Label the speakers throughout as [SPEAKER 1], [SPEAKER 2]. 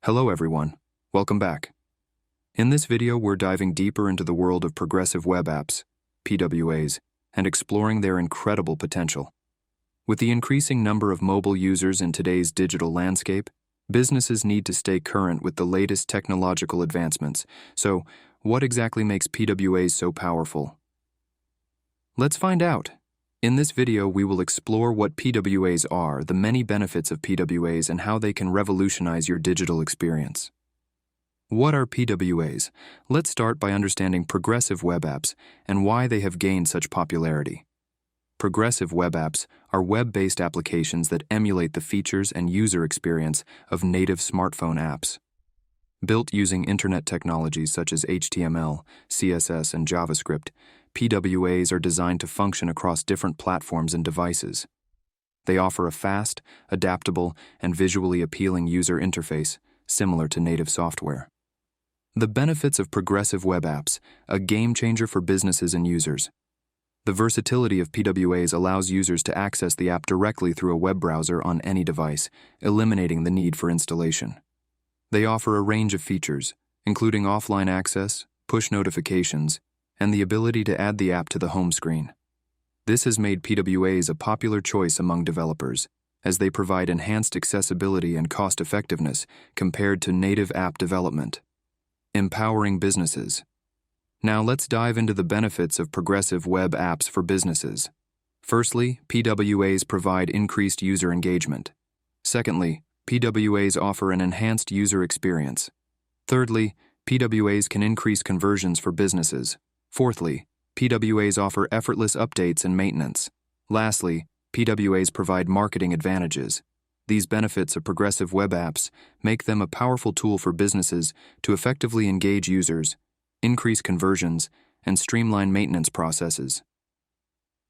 [SPEAKER 1] Hello everyone, welcome back. In this video, we're diving deeper into the world of progressive web apps, PWAs, and exploring their incredible potential. With the increasing number of mobile users in today's digital landscape, businesses need to stay current with the latest technological advancements. So, what exactly makes PWAs so powerful? Let's find out. In this video, we will explore what PWAs are, the many benefits of PWAs, and how they can revolutionize your digital experience. What are PWAs? Let's start by understanding progressive web apps and why they have gained such popularity. Progressive web apps are web-based applications that emulate the features and user experience of native smartphone apps. Built using internet technologies such as HTML, CSS, and JavaScript, PWAs are designed to function across different platforms and devices. They offer a fast, adaptable, and visually appealing user interface, similar to native software. The benefits of progressive web apps, a game changer for businesses and users. The versatility of PWAs allows users to access the app directly through a web browser on any device, eliminating the need for installation. They offer a range of features, including offline access, push notifications, and the ability to add the app to the home screen. This has made PWAs a popular choice among developers, as they provide enhanced accessibility and cost-effectiveness compared to native app development. Empowering businesses. Now let's dive into the benefits of progressive web apps for businesses. Firstly, PWAs provide increased user engagement. Secondly, PWAs offer an enhanced user experience. Thirdly, PWAs can increase conversions for businesses. Fourthly, PWAs offer effortless updates and maintenance. Lastly, PWAs provide marketing advantages. These benefits of progressive web apps make them a powerful tool for businesses to effectively engage users, increase conversions, and streamline maintenance processes.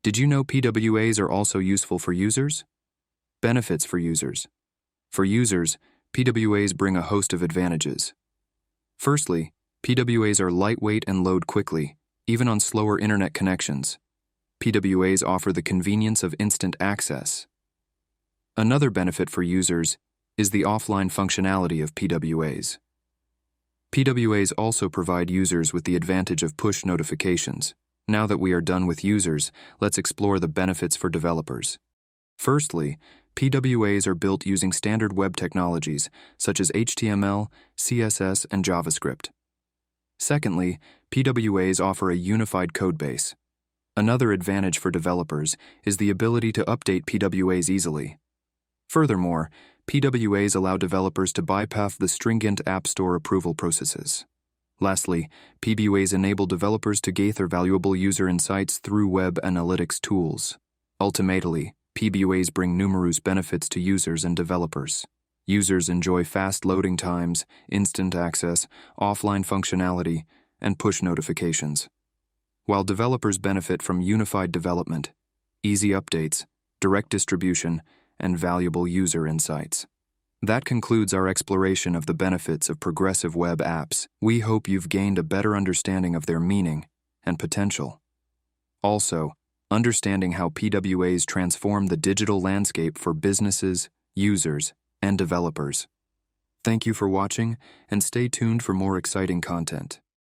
[SPEAKER 1] Did you know PWAs are also useful for users? Benefits for users. For users, PWAs bring a host of advantages. Firstly, PWAs are lightweight and load quickly, even on slower internet connections. PWAs offer the convenience of instant access. Another benefit for users is the offline functionality of PWAs. PWAs also provide users with the advantage of push notifications. Now that we are done with users, let's explore the benefits for developers. Firstly, PWAs are built using standard web technologies such as HTML, CSS, and JavaScript. Secondly, PWAs offer a unified codebase. Another advantage for developers is the ability to update PWAs easily. Furthermore, PWAs allow developers to bypass the stringent App Store approval processes. Lastly, PWAs enable developers to gather valuable user insights through web analytics tools. Ultimately, PWAs bring numerous benefits to users and developers. Users enjoy fast loading times, instant access, offline functionality, and push notifications, while developers benefit from unified development, easy updates, direct distribution, and valuable user insights. That concludes our exploration of the benefits of progressive web apps. We hope you've gained a better understanding of their meaning and potential. Also, understanding how PWAs transform the digital landscape for businesses, users, and developers. Thank you for watching, and stay tuned for more exciting content.